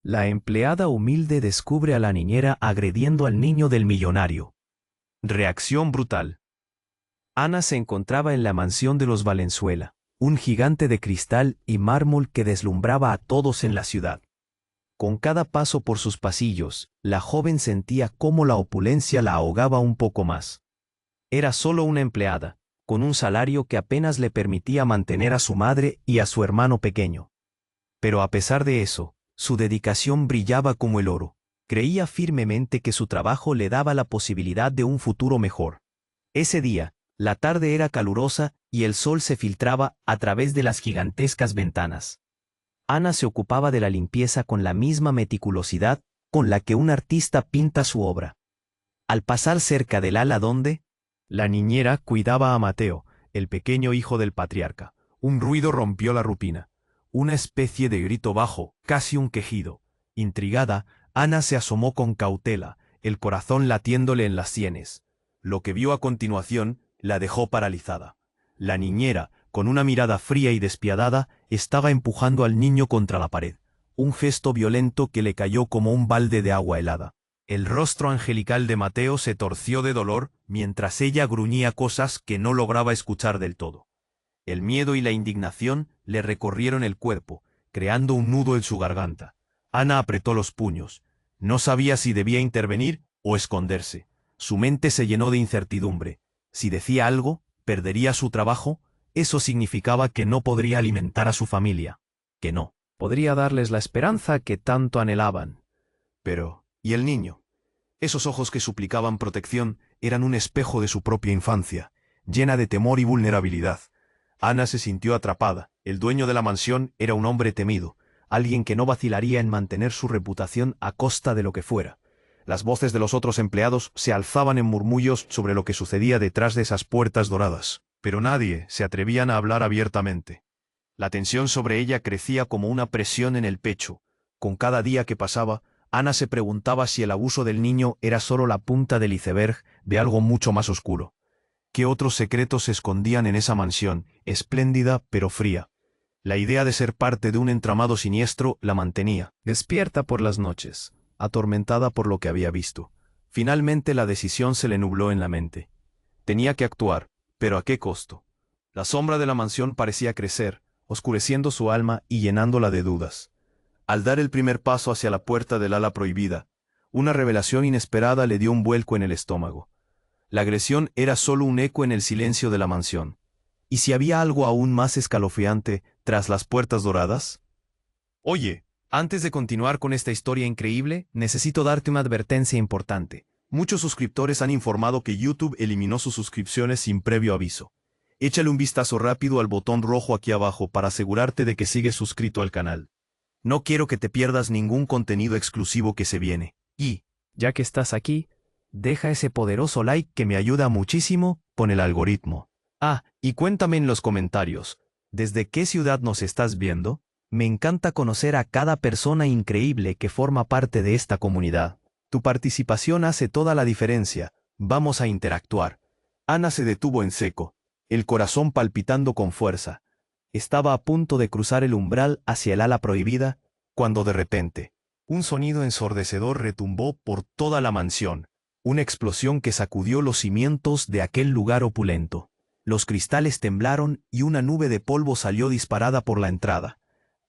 La empleada humilde descubre a la niñera agrediendo al niño del millonario. Reacción brutal. Ana se encontraba en la mansión de los Valenzuela, un gigante de cristal y mármol que deslumbraba a todos en la ciudad. Con cada paso por sus pasillos, la joven sentía cómo la opulencia la ahogaba un poco más. Era solo una empleada, con un salario que apenas le permitía mantener a su madre y a su hermano pequeño. Pero a pesar de eso, su dedicación brillaba como el oro. Creía firmemente que su trabajo le daba la posibilidad de un futuro mejor. Ese día, la tarde era calurosa y el sol se filtraba a través de las gigantescas ventanas. Ana se ocupaba de la limpieza con la misma meticulosidad con la que un artista pinta su obra. Al pasar cerca del ala donde la niñera cuidaba a Mateo, el pequeño hijo del patriarca, un ruido rompió la rutina. Una especie de grito bajo, casi un quejido. Intrigada, Ana se asomó con cautela, el corazón latiéndole en las sienes. Lo que vio a continuación la dejó paralizada. La niñera, con una mirada fría y despiadada, estaba empujando al niño contra la pared. Un gesto violento que le cayó como un balde de agua helada. El rostro angelical de Mateo se torció de dolor mientras ella gruñía cosas que no lograba escuchar del todo. El miedo y la indignación le recorrieron el cuerpo, creando un nudo en su garganta. Ana apretó los puños. No sabía si debía intervenir o esconderse. Su mente se llenó de incertidumbre. Si decía algo, perdería su trabajo. Eso significaba que no podría alimentar a su familia. Que no podría darles la esperanza que tanto anhelaban. Pero, ¿y el niño? Esos ojos que suplicaban protección eran un espejo de su propia infancia, llena de temor y vulnerabilidad. Ana se sintió atrapada. El dueño de la mansión era un hombre temido, alguien que no vacilaría en mantener su reputación a costa de lo que fuera. Las voces de los otros empleados se alzaban en murmullos sobre lo que sucedía detrás de esas puertas doradas, pero nadie se atrevía a hablar abiertamente. La tensión sobre ella crecía como una presión en el pecho. Con cada día que pasaba, Ana se preguntaba si el abuso del niño era solo la punta del iceberg de algo mucho más oscuro. ¿Qué otros secretos se escondían en esa mansión, espléndida pero fría? La idea de ser parte de un entramado siniestro la mantenía despierta por las noches, atormentada por lo que había visto. Finalmente la decisión se le nubló en la mente. Tenía que actuar, pero ¿a qué costo? La sombra de la mansión parecía crecer, oscureciendo su alma y llenándola de dudas. Al dar el primer paso hacia la puerta del ala prohibida, una revelación inesperada le dio un vuelco en el estómago. La agresión era solo un eco en el silencio de la mansión. ¿Y si había algo aún más escalofriante tras las puertas doradas? Oye, antes de continuar con esta historia increíble, necesito darte una advertencia importante. Muchos suscriptores han informado que YouTube eliminó sus suscripciones sin previo aviso. Échale un vistazo rápido al botón rojo aquí abajo para asegurarte de que sigues suscrito al canal. No quiero que te pierdas ningún contenido exclusivo que se viene. Y, ya que estás aquí, deja ese poderoso like que me ayuda muchísimo con el algoritmo. Ah, y cuéntame en los comentarios, ¿desde qué ciudad nos estás viendo? Me encanta conocer a cada persona increíble que forma parte de esta comunidad. Tu participación hace toda la diferencia. Vamos a interactuar. Ana se detuvo en seco, el corazón palpitando con fuerza. Estaba a punto de cruzar el umbral hacia el ala prohibida, cuando de repente, un sonido ensordecedor retumbó por toda la mansión. Una explosión que sacudió los cimientos de aquel lugar opulento. Los cristales temblaron y una nube de polvo salió disparada por la entrada.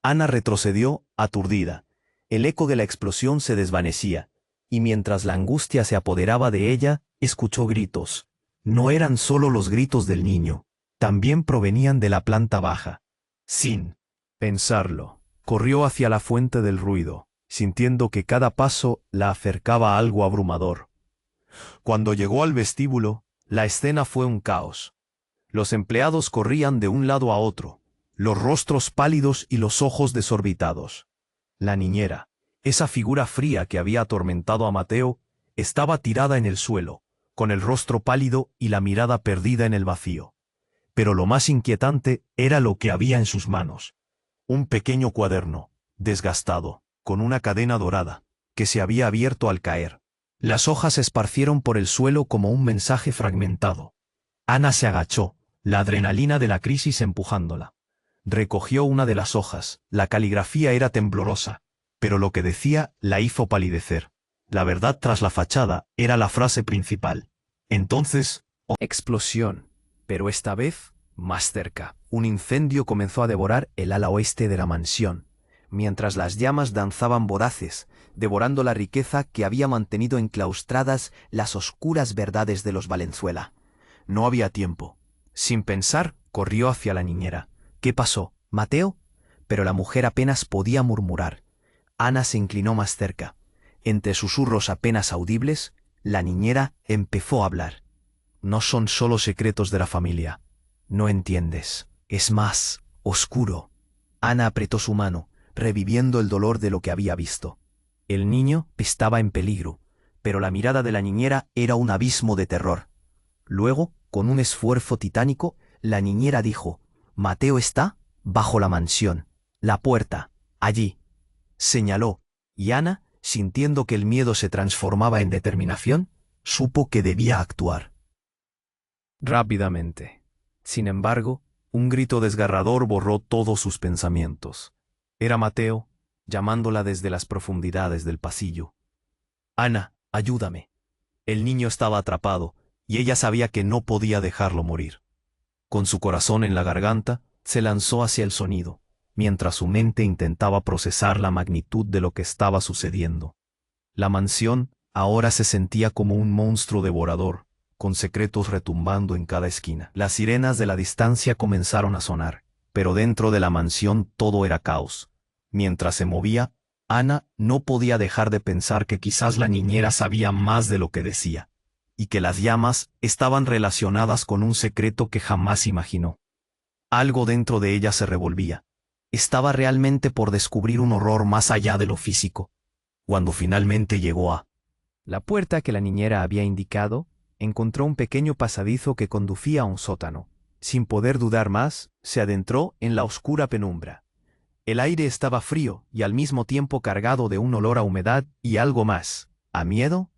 Ana retrocedió, aturdida. El eco de la explosión se desvanecía, y mientras la angustia se apoderaba de ella, escuchó gritos. No eran solo los gritos del niño, también provenían de la planta baja. Sin pensarlo, corrió hacia la fuente del ruido, sintiendo que cada paso la acercaba a algo abrumador. Cuando llegó al vestíbulo, la escena fue un caos. Los empleados corrían de un lado a otro, los rostros pálidos y los ojos desorbitados. La niñera, esa figura fría que había atormentado a Mateo, estaba tirada en el suelo, con el rostro pálido y la mirada perdida en el vacío. Pero lo más inquietante era lo que había en sus manos. Un pequeño cuaderno, desgastado, con una cadena dorada, que se había abierto al caer. Las hojas se esparcieron por el suelo como un mensaje fragmentado. Ana se agachó, la adrenalina de la crisis empujándola. Recogió una de las hojas, la caligrafía era temblorosa. pero lo que decía la hizo palidecer. La verdad tras la fachada era la frase principal. Entonces, explosión, pero esta vez más cerca. Un incendio comenzó a devorar el ala oeste de la mansión, mientras las llamas danzaban voraces, devorando la riqueza que había mantenido enclaustradas las oscuras verdades de los Valenzuela. No había tiempo. Sin pensar, corrió hacia la niñera. ¿Qué pasó, Mateo? Pero la mujer apenas podía murmurar. Ana se inclinó más cerca. Entre susurros apenas audibles, la niñera empezó a hablar. No son solo secretos de la familia. No entiendes. Es más oscuro. Ana apretó su mano, reviviendo el dolor de lo que había visto. El niño estaba en peligro, pero la mirada de la niñera era un abismo de terror. Luego, con un esfuerzo titánico, la niñera dijo: «Mateo está bajo la mansión. La puerta, allí». Señaló, y Ana, sintiendo que el miedo se transformaba en determinación, supo que debía actuar. Rápidamente. Sin embargo, un grito desgarrador borró todos sus pensamientos. Era Mateo, llamándola desde las profundidades del pasillo. «Ana, ayúdame». El niño estaba atrapado, y ella sabía que no podía dejarlo morir. Con su corazón en la garganta, se lanzó hacia el sonido, mientras su mente intentaba procesar la magnitud de lo que estaba sucediendo. La mansión ahora se sentía como un monstruo devorador, con secretos retumbando en cada esquina. Las sirenas de la distancia comenzaron a sonar, pero dentro de la mansión todo era caos. Mientras se movía, Ana no podía dejar de pensar que quizás la niñera sabía más de lo que decía, y que las llamas estaban relacionadas con un secreto que jamás imaginó. Algo dentro de ella se revolvía. Estaba realmente por descubrir un horror más allá de lo físico. Cuando finalmente llegó a la puerta que la niñera había indicado, encontró un pequeño pasadizo que conducía a un sótano. Sin poder dudar más, se adentró en la oscura penumbra. El aire estaba frío y al mismo tiempo cargado de un olor a humedad y algo más, ¿a miedo?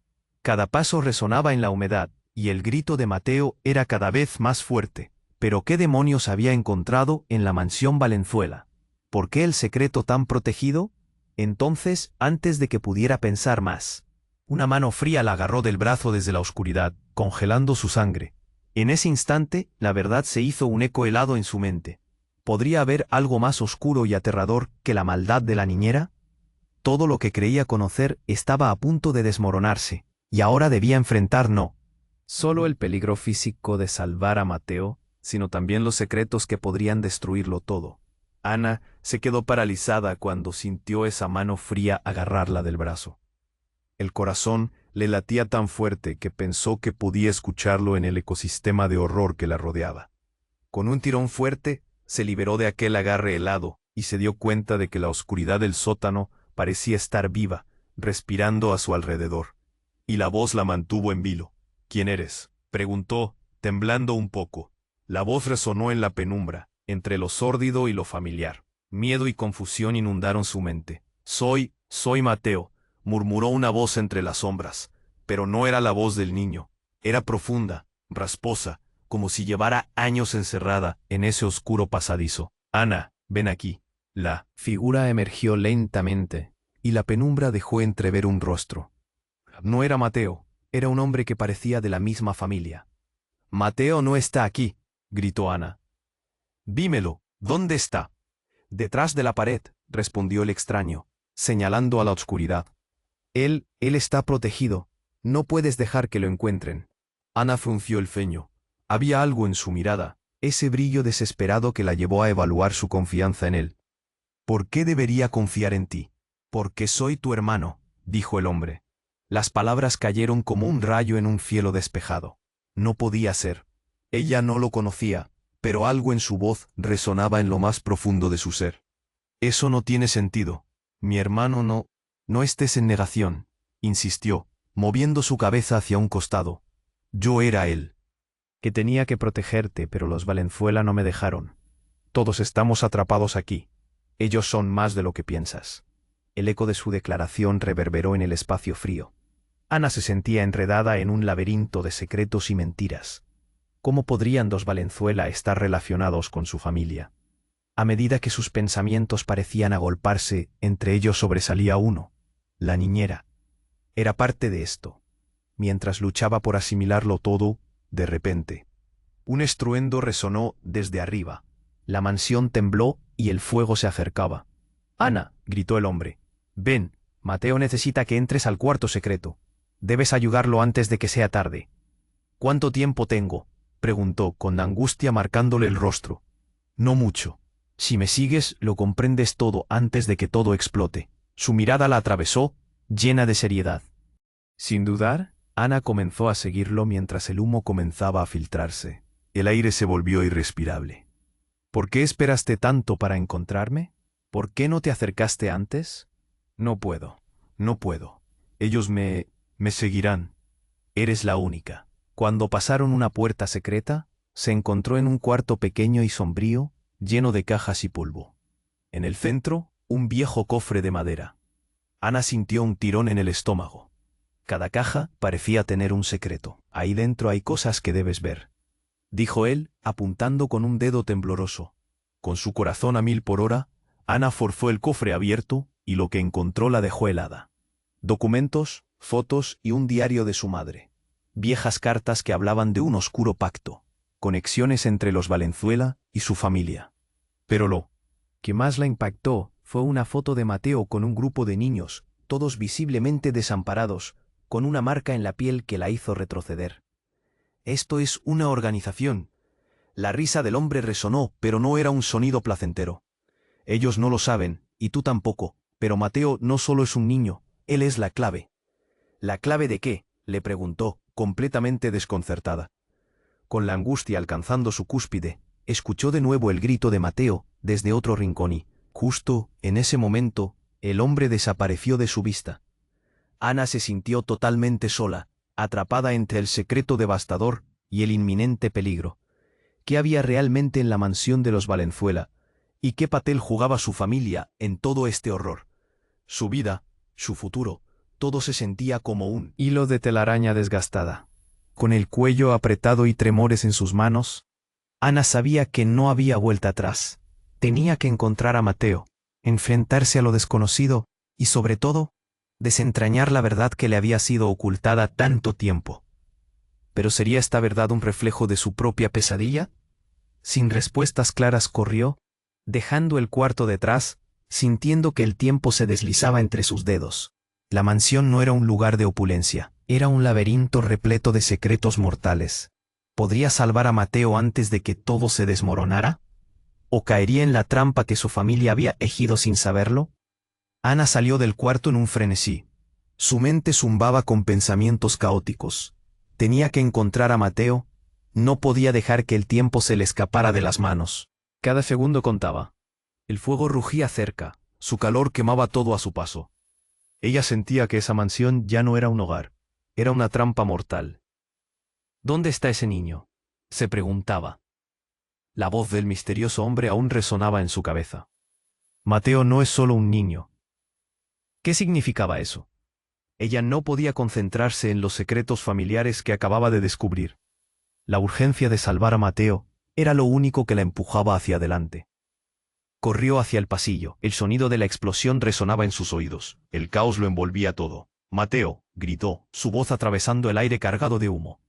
Cada paso resonaba en la humedad, y el grito de Mateo era cada vez más fuerte. ¿Pero qué demonios había encontrado en la mansión Valenzuela? ¿Por qué el secreto tan protegido? Entonces, antes de que pudiera pensar más, una mano fría la agarró del brazo desde la oscuridad, congelando su sangre. En ese instante, la verdad se hizo un eco helado en su mente. ¿Podría haber algo más oscuro y aterrador que la maldad de la niñera? Todo lo que creía conocer estaba a punto de desmoronarse, y ahora debía enfrentar no solo el peligro físico de salvar a Mateo, sino también los secretos que podrían destruirlo todo. Ana se quedó paralizada cuando sintió esa mano fría agarrarla del brazo. El corazón le latía tan fuerte que pensó que podía escucharlo en el ecosistema de horror que la rodeaba. Con un tirón fuerte, se liberó de aquel agarre helado y se dio cuenta de que la oscuridad del sótano parecía estar viva, respirando a su alrededor. Y la voz la mantuvo en vilo. «¿Quién eres?», preguntó, temblando un poco. La voz resonó en la penumbra, entre lo sórdido y lo familiar. Miedo y confusión inundaron su mente. Soy Mateo», murmuró una voz entre las sombras, pero no era la voz del niño. Era profunda, rasposa, como si llevara años encerrada en ese oscuro pasadizo. «Ana, ven aquí». La figura emergió lentamente, y la penumbra dejó entrever un rostro. No era Mateo, era un hombre que parecía de la misma familia. «Mateo no está aquí», gritó Ana. «Dímelo, ¿dónde está?» «Detrás de la pared», respondió el extraño, señalando a la oscuridad. Él está protegido. No puedes dejar que lo encuentren». Ana frunció el ceño. Había algo en su mirada, ese brillo desesperado que la llevó a evaluar su confianza en él. «¿Por qué debería confiar en ti?» «Porque soy tu hermano», dijo el hombre. Las palabras cayeron como un rayo en un cielo despejado. No podía ser. Ella no lo conocía, pero algo en su voz resonaba en lo más profundo de su ser. «Eso no tiene sentido. Mi hermano no estés en negación», insistió, moviendo su cabeza hacia un costado. «Yo era él. Que tenía que protegerte, pero los Valenzuela no me dejaron. Todos estamos atrapados aquí. Ellos son más de lo que piensas». El eco de su declaración reverberó en el espacio frío. Ana se sentía enredada en un laberinto de secretos y mentiras. ¿Cómo podrían dos Valenzuela estar relacionados con su familia? A medida que sus pensamientos parecían agolparse, entre ellos sobresalía uno: la niñera. Era parte de esto. Mientras luchaba por asimilarlo todo, de repente, un estruendo resonó desde arriba. La mansión tembló y el fuego se acercaba. «Ana», gritó el hombre. «Ven, Mateo necesita que entres al cuarto secreto. Debes ayudarlo antes de que sea tarde». «¿Cuánto tiempo tengo?», preguntó, con angustia marcándole el rostro. «No mucho. Si me sigues, lo comprendes todo antes de que todo explote». Su mirada la atravesó, llena de seriedad. Sin dudar, Ana comenzó a seguirlo mientras el humo comenzaba a filtrarse. El aire se volvió irrespirable. «¿Por qué esperaste tanto para encontrarme? ¿Por qué no te acercaste antes?» «No puedo, no puedo. Ellos me seguirán. Eres la única». Cuando pasaron una puerta secreta, se encontró en un cuarto pequeño y sombrío, lleno de cajas y polvo. En el centro, un viejo cofre de madera. Ana sintió un tirón en el estómago. Cada caja parecía tener un secreto. «Ahí dentro hay cosas que debes ver», dijo él, apuntando con un dedo tembloroso. Con su corazón a 1000 por hora, Ana forzó el cofre abierto y lo que encontró la dejó helada. Documentos, fotos y un diario de su madre. Viejas cartas que hablaban de un oscuro pacto, conexiones entre los Valenzuela y su familia. Pero lo que más la impactó fue una foto de Mateo con un grupo de niños, todos visiblemente desamparados, con una marca en la piel que la hizo retroceder. «Esto es una organización». La risa del hombre resonó, pero no era un sonido placentero. «Ellos no lo saben, y tú tampoco, pero Mateo no solo es un niño, él es la clave». «¿La clave de qué?», le preguntó, completamente desconcertada. Con la angustia alcanzando su cúspide, escuchó de nuevo el grito de Mateo desde otro rincón y, justo en ese momento, el hombre desapareció de su vista. Ana se sintió totalmente sola, atrapada entre el secreto devastador y el inminente peligro. ¿Qué había realmente en la mansión de los Valenzuela? ¿Y qué papel jugaba su familia en todo este horror? Su vida, su futuro, todo se sentía como un hilo de telaraña desgastada. Con el cuello apretado y tremores en sus manos, Ana sabía que no había vuelta atrás. Tenía que encontrar a Mateo, enfrentarse a lo desconocido y, sobre todo, desentrañar la verdad que le había sido ocultada tanto tiempo. ¿Pero sería esta verdad un reflejo de su propia pesadilla? Sin respuestas claras corrió, dejando el cuarto detrás, sintiendo que el tiempo se deslizaba entre sus dedos. La mansión no era un lugar de opulencia, era un laberinto repleto de secretos mortales. ¿Podría salvar a Mateo antes de que todo se desmoronara? ¿O caería en la trampa que su familia había ejido sin saberlo? Ana salió del cuarto en un frenesí. Su mente zumbaba con pensamientos caóticos. Tenía que encontrar a Mateo, no podía dejar que el tiempo se le escapara de las manos. Cada segundo contaba. El fuego rugía cerca, su calor quemaba todo a su paso. Ella sentía que esa mansión ya no era un hogar, era una trampa mortal. «¿Dónde está ese niño?», se preguntaba. La voz del misterioso hombre aún resonaba en su cabeza. «Mateo no es solo un niño». ¿Qué significaba eso? Ella no podía concentrarse en los secretos familiares que acababa de descubrir. La urgencia de salvar a Mateo era lo único que la empujaba hacia adelante. Corrió hacia el pasillo. El sonido de la explosión resonaba en sus oídos. El caos lo envolvía todo. «Mateo», gritó, su voz atravesando el aire cargado de humo.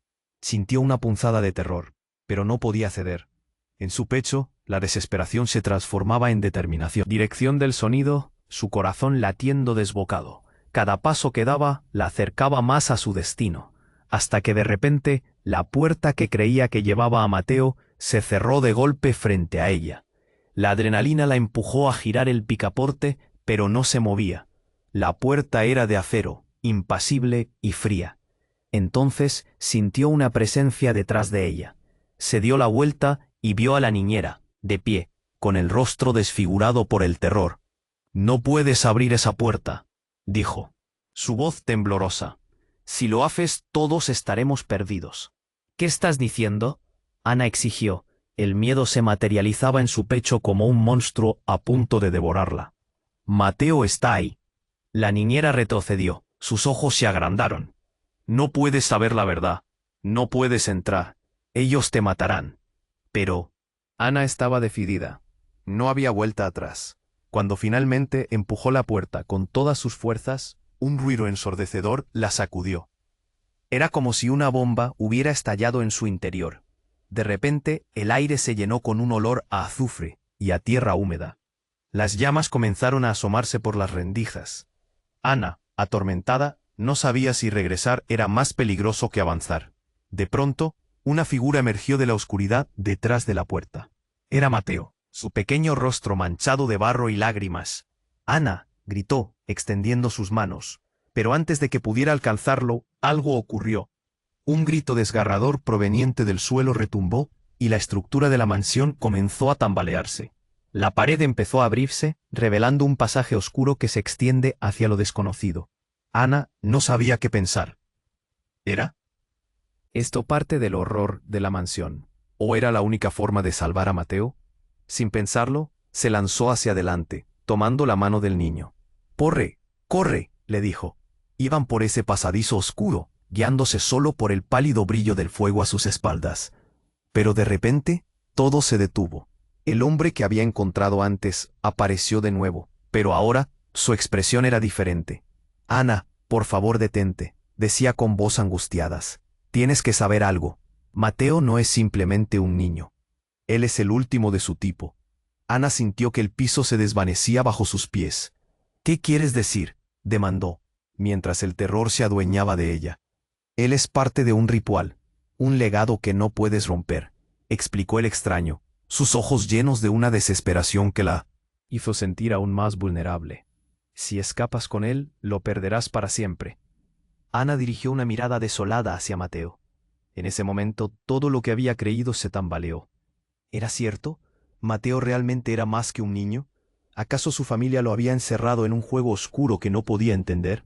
Sintió una punzada de terror, pero no podía ceder. En su pecho, la desesperación se transformaba en determinación. Dirección del sonido, su corazón latiendo desbocado. Cada paso que daba la acercaba más a su destino, hasta que de repente la puerta que creía que llevaba a Mateo se cerró de golpe frente a ella. La adrenalina la empujó a girar el picaporte, pero no se movía. La puerta era de acero, impasible y fría. Entonces sintió una presencia detrás de ella. Se dio la vuelta y vio a la niñera, de pie, con el rostro desfigurado por el terror. «No puedes abrir esa puerta», dijo. Su voz temblorosa. «Si lo haces, todos estaremos perdidos». «¿Qué estás diciendo?», Ana exigió. El miedo se materializaba en su pecho como un monstruo a punto de devorarla. «Mateo está ahí». La niñera retrocedió, sus ojos se agrandaron. «No puedes saber la verdad. No puedes entrar. Ellos te matarán». Pero Ana estaba decidida. No había vuelta atrás. Cuando finalmente empujó la puerta con todas sus fuerzas, un ruido ensordecedor la sacudió. Era como si una bomba hubiera estallado en su interior. De repente, el aire se llenó con un olor a azufre y a tierra húmeda. Las llamas comenzaron a asomarse por las rendijas. Ana, atormentada, no sabía si regresar era más peligroso que avanzar. De pronto, una figura emergió de la oscuridad detrás de la puerta. Era Mateo, su pequeño rostro manchado de barro y lágrimas. «Ana», gritó, extendiendo sus manos. Pero antes de que pudiera alcanzarlo, algo ocurrió. Un grito desgarrador proveniente del suelo retumbó, y la estructura de la mansión comenzó a tambalearse. La pared empezó a abrirse, revelando un pasaje oscuro que se extiende hacia lo desconocido. Ana no sabía qué pensar. ¿Era esto parte del horror de la mansión? ¿O era la única forma de salvar a Mateo? Sin pensarlo, se lanzó hacia adelante, tomando la mano del niño. «¡Corre! ¡Corre!», le dijo. Iban por ese pasadizo oscuro, guiándose solo por el pálido brillo del fuego a sus espaldas. Pero de repente, todo se detuvo. El hombre que había encontrado antes apareció de nuevo, pero ahora su expresión era diferente. «Ana, por favor detente», decía con voz angustiadas. «Tienes que saber algo. Mateo no es simplemente un niño. Él es el último de su tipo». Ana sintió que el piso se desvanecía bajo sus pies. «¿Qué quieres decir?», demandó, mientras el terror se adueñaba de ella. «Él es parte de un ritual, un legado que no puedes romper», explicó el extraño, sus ojos llenos de una desesperación que la hizo sentir aún más vulnerable. «Si escapas con él, lo perderás para siempre». Ana dirigió una mirada desolada hacia Mateo. En ese momento, todo lo que había creído se tambaleó. ¿Era cierto? ¿Mateo realmente era más que un niño? ¿Acaso su familia lo había encerrado en un juego oscuro que no podía entender?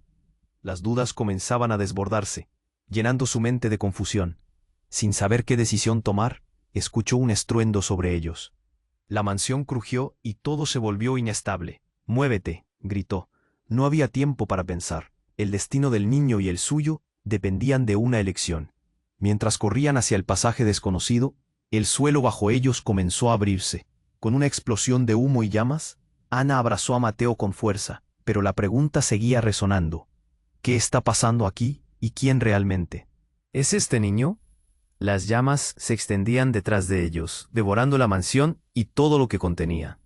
Las dudas comenzaban a desbordarse, llenando su mente de confusión. Sin saber qué decisión tomar, escuchó un estruendo sobre ellos. La mansión crujió y todo se volvió inestable. «¡Muévete!», gritó. No había tiempo para pensar. El destino del niño y el suyo dependían de una elección. Mientras corrían hacia el pasaje desconocido, el suelo bajo ellos comenzó a abrirse. Con una explosión de humo y llamas, Ana abrazó a Mateo con fuerza, pero la pregunta seguía resonando. ¿Qué está pasando aquí y quién realmente? ¿Es este niño? Las llamas se extendían detrás de ellos, devorando la mansión y todo lo que contenía.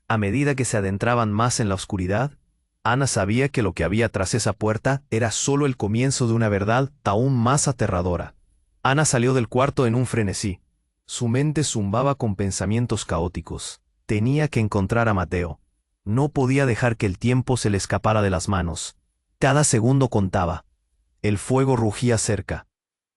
A medida que se adentraban más en la oscuridad, Ana sabía que lo que había tras esa puerta era solo el comienzo de una verdad aún más aterradora. Ana salió del cuarto en un frenesí. Su mente zumbaba con pensamientos caóticos. Tenía que encontrar a Mateo. No podía dejar que el tiempo se le escapara de las manos. Cada segundo contaba. El fuego rugía cerca.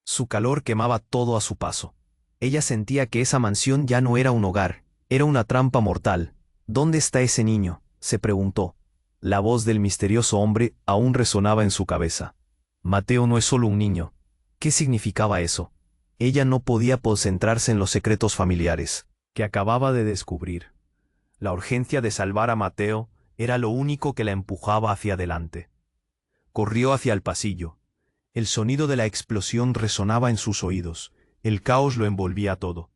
Su calor quemaba todo a su paso. Ella sentía que esa mansión ya no era un hogar, era una trampa mortal. «¿Dónde está ese niño?», se preguntó. La voz del misterioso hombre aún resonaba en su cabeza. Mateo no es solo un niño. ¿Qué significaba eso? Ella no podía concentrarse en los secretos familiares que acababa de descubrir. La urgencia de salvar a Mateo era lo único que la empujaba hacia adelante. Corrió hacia el pasillo. El sonido de la explosión resonaba en sus oídos. El caos lo envolvía todo.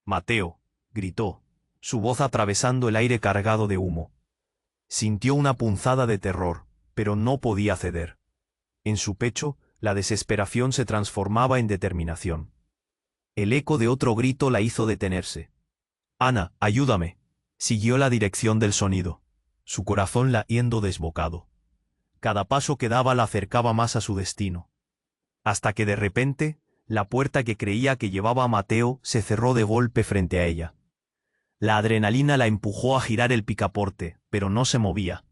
«Mateo», gritó, su voz atravesando el aire cargado de humo. Sintió una punzada de terror, pero no podía ceder. En su pecho, la desesperación se transformaba en determinación. El eco de otro grito la hizo detenerse. «Ana, ayúdame», siguió la dirección del sonido, su corazón latiendo desbocado. Cada paso que daba la acercaba más a su destino. Hasta que de repente, la puerta que creía que llevaba a Mateo se cerró de golpe frente a ella. La adrenalina la empujó a girar el picaporte, pero no se movía.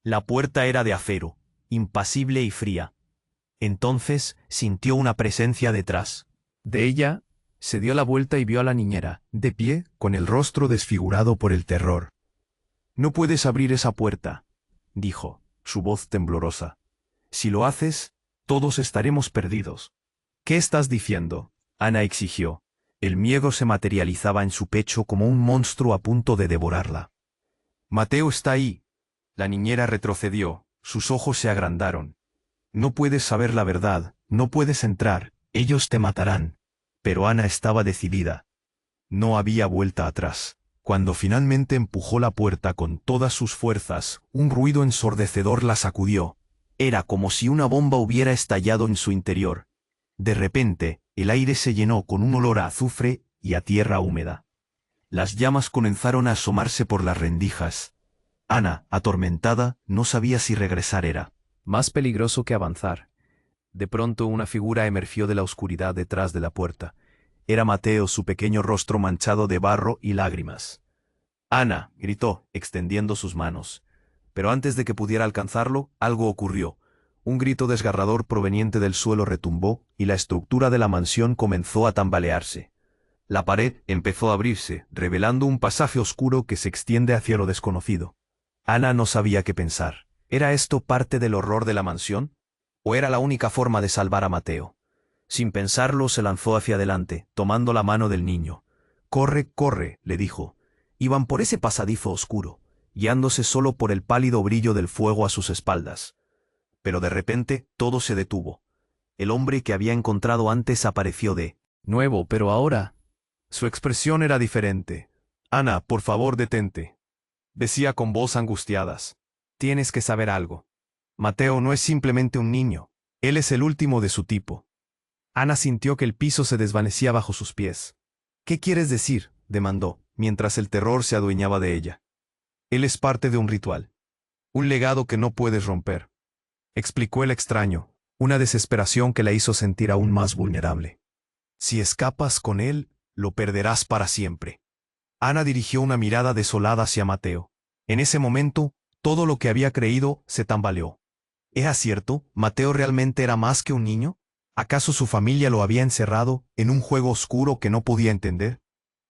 La puerta era de acero, impasible y fría. Entonces sintió una presencia detrás de ella. Se dio la vuelta y vio a la niñera, de pie, con el rostro desfigurado por el terror. «No puedes abrir esa puerta», dijo, su voz temblorosa. «Si lo haces, todos estaremos perdidos». «¿Qué estás diciendo?», Ana exigió. El miedo se materializaba en su pecho como un monstruo a punto de devorarla. «Mateo está ahí». La niñera retrocedió, sus ojos se agrandaron. «No puedes saber la verdad, no puedes entrar, ellos te matarán». Pero Ana estaba decidida. No había vuelta atrás. Cuando finalmente empujó la puerta con todas sus fuerzas, un ruido ensordecedor la sacudió. Era como si una bomba hubiera estallado en su interior. De repente, el aire se llenó con un olor a azufre y a tierra húmeda. Las llamas comenzaron a asomarse por las rendijas. Ana, atormentada, no sabía si regresar era más peligroso que avanzar. De pronto una figura emergió de la oscuridad detrás de la puerta. Era Mateo, su pequeño rostro manchado de barro y lágrimas. «Ana», gritó, extendiendo sus manos. Pero antes de que pudiera alcanzarlo, algo ocurrió. Un grito desgarrador proveniente del suelo retumbó, y la estructura de la mansión comenzó a tambalearse. La pared empezó a abrirse, revelando un pasaje oscuro que se extiende hacia lo desconocido. Ana no sabía qué pensar. ¿Era esto parte del horror de la mansión? ¿O era la única forma de salvar a Mateo? Sin pensarlo, se lanzó hacia adelante, tomando la mano del niño. «Corre, corre», le dijo. Iban por ese pasadizo oscuro, guiándose solo por el pálido brillo del fuego a sus espaldas. Pero de repente, todo se detuvo. El hombre que había encontrado antes apareció de nuevo, pero ahora su expresión era diferente. «Ana, por favor, detente», decía con voz angustiadas. «Tienes que saber algo. Mateo no es simplemente un niño. Él es el último de su tipo». Ana sintió que el piso se desvanecía bajo sus pies. «¿Qué quieres decir?», demandó, mientras el terror se adueñaba de ella. «Él es parte de un ritual. Un legado que no puedes romper», explicó el extraño, una desesperación que la hizo sentir aún más vulnerable. «Si escapas con él, lo perderás para siempre». Ana dirigió una mirada desolada hacia Mateo. En ese momento, todo lo que había creído se tambaleó. ¿Era cierto? ¿Mateo realmente era más que un niño? ¿Acaso su familia lo había encerrado en un juego oscuro que no podía entender?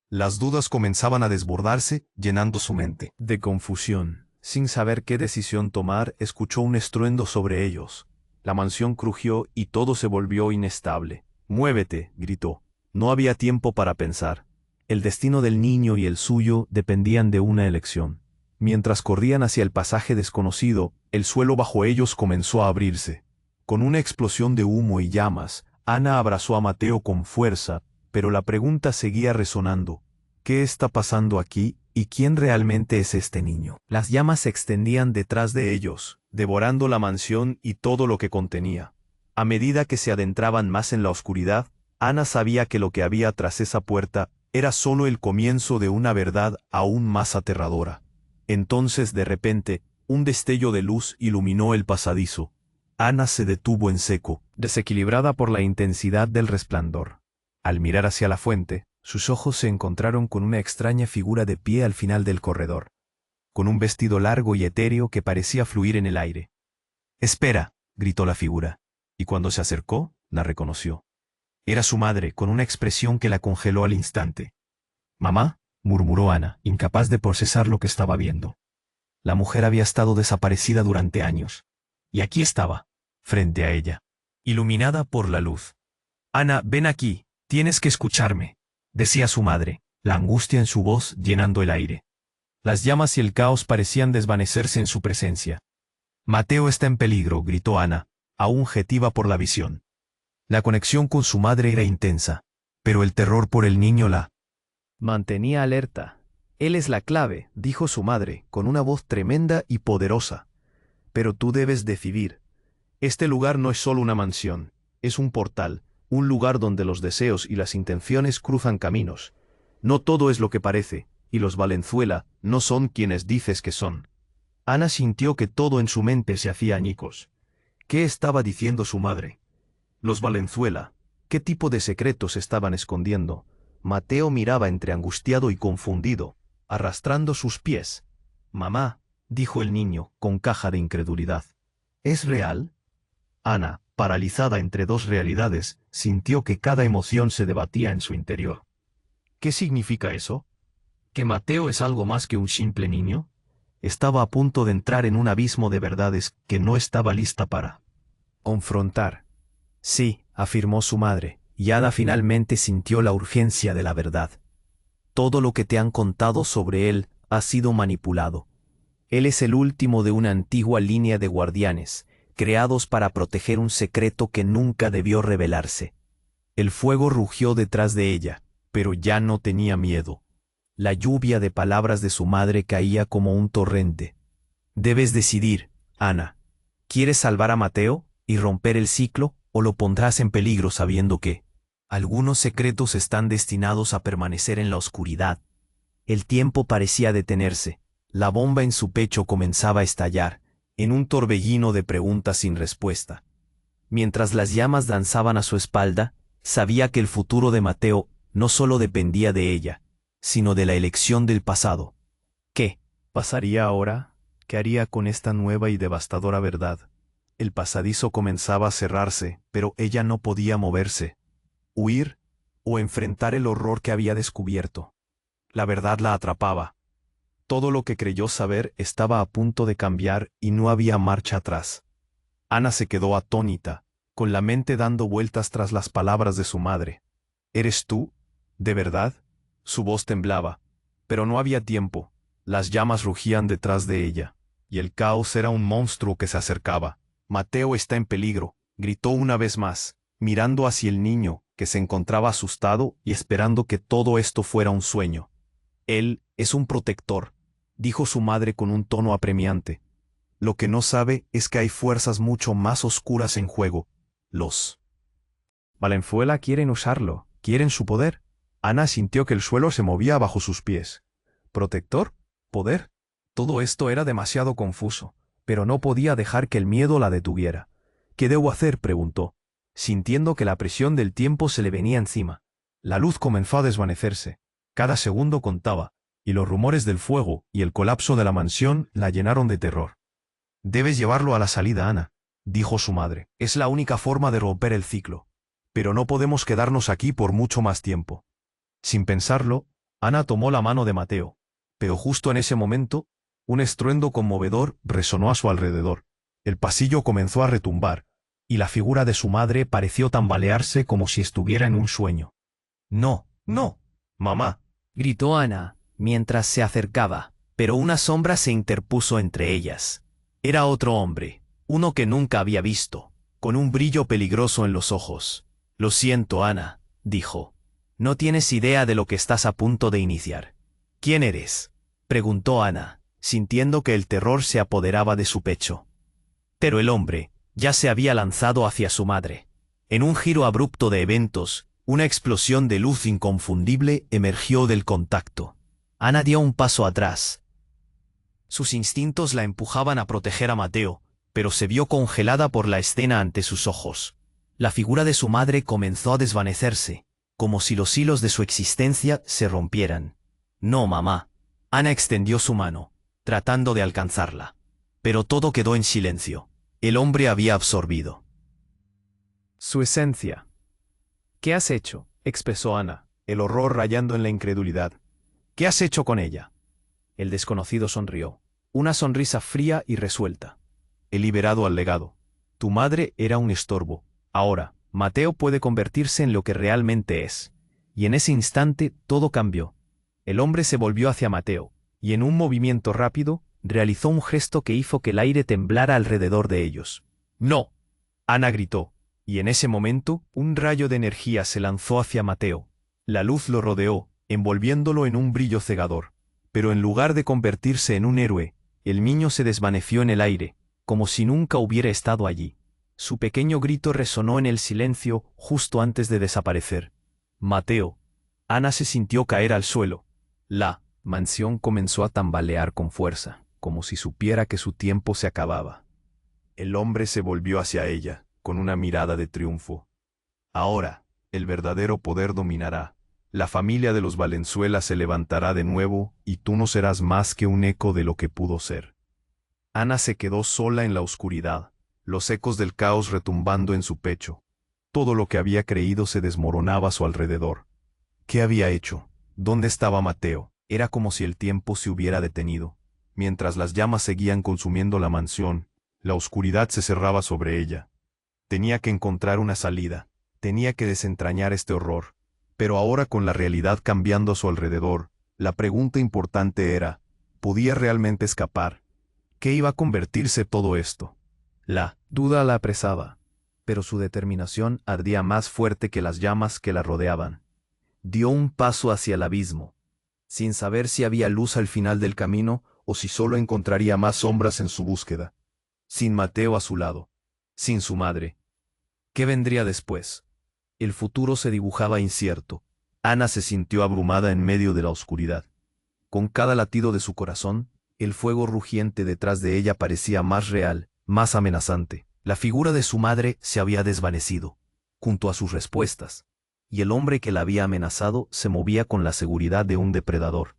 Las dudas comenzaban a desbordarse, llenando su mente de confusión. Sin saber qué decisión tomar, escuchó un estruendo sobre ellos. La mansión crujió y todo se volvió inestable. «Muévete», gritó. No había tiempo para pensar. El destino del niño y el suyo dependían de una elección. Mientras corrían hacia el pasaje desconocido, el suelo bajo ellos comenzó a abrirse. Con una explosión de humo y llamas, Ana abrazó a Mateo con fuerza, pero la pregunta seguía resonando. ¿Qué está pasando aquí y quién realmente es este niño? Las llamas se extendían detrás de ellos, devorando la mansión y todo lo que contenía. A medida que se adentraban más en la oscuridad, Ana sabía que lo que había tras esa puerta era solo el comienzo de una verdad aún más aterradora. Entonces, de repente, un destello de luz iluminó el pasadizo. Ana se detuvo en seco, desequilibrada por la intensidad del resplandor. Al mirar hacia la fuente, sus ojos se encontraron con una extraña figura de pie al final del corredor, con un vestido largo y etéreo que parecía fluir en el aire. «Espera», gritó la figura, y cuando se acercó, la reconoció. Era su madre, con una expresión que la congeló al instante. «Mamá», murmuró Ana, incapaz de procesar lo que estaba viendo. La mujer había estado desaparecida durante años. Y aquí estaba, frente a ella, iluminada por la luz. «Ana, ven aquí, tienes que escucharme», decía su madre, la angustia en su voz llenando el aire. Las llamas y el caos parecían desvanecerse en su presencia. «Mateo está en peligro», gritó Ana, aún jetiva por la visión. La conexión con su madre era intensa, pero el terror por el niño la mantenía alerta. «Él es la clave», dijo su madre, con una voz tremenda y poderosa. «Pero tú debes decidir. Este lugar no es solo una mansión, es un portal, un lugar donde los deseos y las intenciones cruzan caminos. No todo es lo que parece, y los Valenzuela no son quienes dices que son». Ana sintió que todo en su mente se hacía añicos. ¿Qué estaba diciendo su madre? Los Valenzuela, ¿qué tipo de secretos estaban escondiendo? Mateo miraba entre angustiado y confundido, arrastrando sus pies. «Mamá», dijo el niño, con caja de incredulidad. «¿Es real?» Ana, paralizada entre dos realidades, sintió que cada emoción se debatía en su interior. ¿Qué significa eso? ¿Que Mateo es algo más que un simple niño? Estaba a punto de entrar en un abismo de verdades que no estaba lista para confrontar. «Sí», afirmó su madre, y Ana finalmente sintió la urgencia de la verdad. «Todo lo que te han contado sobre él ha sido manipulado. Él es el último de una antigua línea de guardianes, creados para proteger un secreto que nunca debió revelarse». El fuego rugió detrás de ella, pero ya no tenía miedo. La lluvia de palabras de su madre caía como un torrente. Debes decidir, Ana. ¿Quieres salvar a Mateo y romper el ciclo, o lo pondrás en peligro sabiendo que algunos secretos están destinados a permanecer en la oscuridad? El tiempo parecía detenerse. La bomba en su pecho comenzaba a estallar, en un torbellino de preguntas sin respuesta. Mientras las llamas danzaban a su espalda, sabía que el futuro de Mateo no solo dependía de ella, sino de la elección del pasado. ¿Qué pasaría ahora? ¿Qué haría con esta nueva y devastadora verdad? El pasadizo comenzaba a cerrarse, pero ella no podía moverse. Huir o enfrentar el horror que había descubierto. La verdad la atrapaba. Todo lo que creyó saber estaba a punto de cambiar y no había marcha atrás. Ana se quedó atónita, con la mente dando vueltas tras las palabras de su madre. ¿Eres tú? ¿De verdad? Su voz temblaba, pero no había tiempo. Las llamas rugían detrás de ella, y el caos era un monstruo que se acercaba. Mateo está en peligro, gritó una vez más, mirando hacia el niño, que se encontraba asustado y esperando que todo esto fuera un sueño. Él es un protector, dijo su madre con un tono apremiante. Lo que no sabe es que hay fuerzas mucho más oscuras en juego. Los Valenzuela quieren usarlo, quieren su poder. Ana sintió que el suelo se movía bajo sus pies. ¿Protector? ¿Poder? Todo esto era demasiado confuso, pero no podía dejar que el miedo la detuviera. ¿Qué debo hacer?, preguntó, sintiendo que la presión del tiempo se le venía encima. La luz comenzó a desvanecerse. Cada segundo contaba, y los rumores del fuego y el colapso de la mansión la llenaron de terror. Debes llevarlo a la salida, Ana, dijo su madre. Es la única forma de romper el ciclo. Pero no podemos quedarnos aquí por mucho más tiempo. Sin pensarlo, Ana tomó la mano de Mateo. Pero justo en ese momento, un estruendo conmovedor resonó a su alrededor. El pasillo comenzó a retumbar, y la figura de su madre pareció tambalearse como si estuviera en un sueño. «No, no, mamá», gritó Ana, mientras se acercaba, pero una sombra se interpuso entre ellas. Era otro hombre, uno que nunca había visto, con un brillo peligroso en los ojos. «Lo siento, Ana», dijo. «No tienes idea de lo que estás a punto de iniciar». «¿Quién eres?», preguntó Ana, sintiendo que el terror se apoderaba de su pecho. Pero el hombre ya se había lanzado hacia su madre. En un giro abrupto de eventos, una explosión de luz inconfundible emergió del contacto. Ana dio un paso atrás. Sus instintos la empujaban a proteger a Mateo, pero se vio congelada por la escena ante sus ojos. La figura de su madre comenzó a desvanecerse, como si los hilos de su existencia se rompieran. «No, mamá». Ana extendió su mano, tratando de alcanzarla. Pero todo quedó en silencio. El hombre había absorbido su esencia. «¿Qué has hecho?», expresó Ana, el horror rayando en la incredulidad. «¿Qué has hecho con ella?». El desconocido sonrió, una sonrisa fría y resuelta. «He liberado al legado. Tu madre era un estorbo. Ahora, Mateo puede convertirse en lo que realmente es». Y en ese instante todo cambió. El hombre se volvió hacia Mateo, y en un movimiento rápido, realizó un gesto que hizo que el aire temblara alrededor de ellos. «¡No!», Ana gritó, y en ese momento, un rayo de energía se lanzó hacia Mateo. La luz lo rodeó, envolviéndolo en un brillo cegador. Pero en lugar de convertirse en un héroe, el niño se desvaneció en el aire, como si nunca hubiera estado allí. Su pequeño grito resonó en el silencio justo antes de desaparecer. «Mateo». Ana se sintió caer al suelo. La mansión comenzó a tambalear con fuerza, como si supiera que su tiempo se acababa. El hombre se volvió hacia ella, con una mirada de triunfo. «Ahora, el verdadero poder dominará. La familia de los Valenzuela se levantará de nuevo, y tú no serás más que un eco de lo que pudo ser». Ana se quedó sola en la oscuridad, los ecos del caos retumbando en su pecho. Todo lo que había creído se desmoronaba a su alrededor. ¿Qué había hecho? ¿Dónde estaba Mateo? Era como si el tiempo se hubiera detenido. Mientras las llamas seguían consumiendo la mansión, la oscuridad se cerraba sobre ella. Tenía que encontrar una salida, tenía que desentrañar este horror. Pero ahora, con la realidad cambiando a su alrededor, la pregunta importante era, ¿podía realmente escapar? ¿Qué iba a convertirse todo esto? La duda la apresaba, pero su determinación ardía más fuerte que las llamas que la rodeaban. Dio un paso hacia el abismo. sin saber si había luz al final del camino o si solo encontraría más sombras en su búsqueda. Sin Mateo a su lado, sin su madre. ¿Qué vendría después? El futuro se dibujaba incierto. Ana se sintió abrumada en medio de la oscuridad. Con cada latido de su corazón, el fuego rugiente detrás de ella parecía más real, más amenazante. La figura de su madre se había desvanecido, junto a sus respuestas, y el hombre que la había amenazado se movía con la seguridad de un depredador.